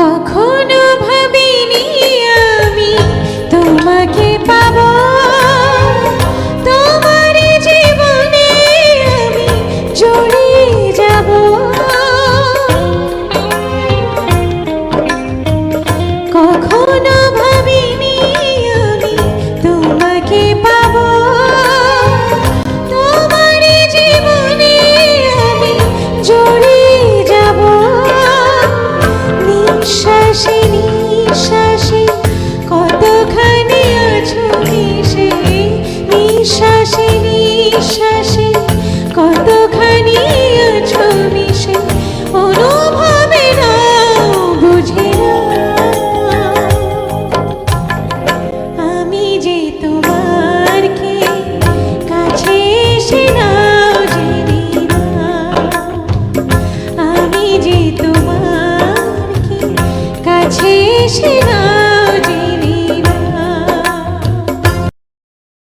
কখনো ভাবিনি আমি তোমাকে পাবো, তোমার জীবনে আমি জড়িয়ে যাব। কখনো ভাবিনি আমি তোমাকে পাবো, তোমার জীবনে আমি জড়িয়ে যাব। নিঃশ্বাসে নিঃশ্বাসে কতখানি আছো মিশে, নিঃশ্বাসে নিঃশ্বাসে কতখানি আছো মিশে, অনুভবে না বুঝে না আমি যে তোমার কে কাছে এসে নাও জেনে না, আমি যে তোমার কে কাছে এসে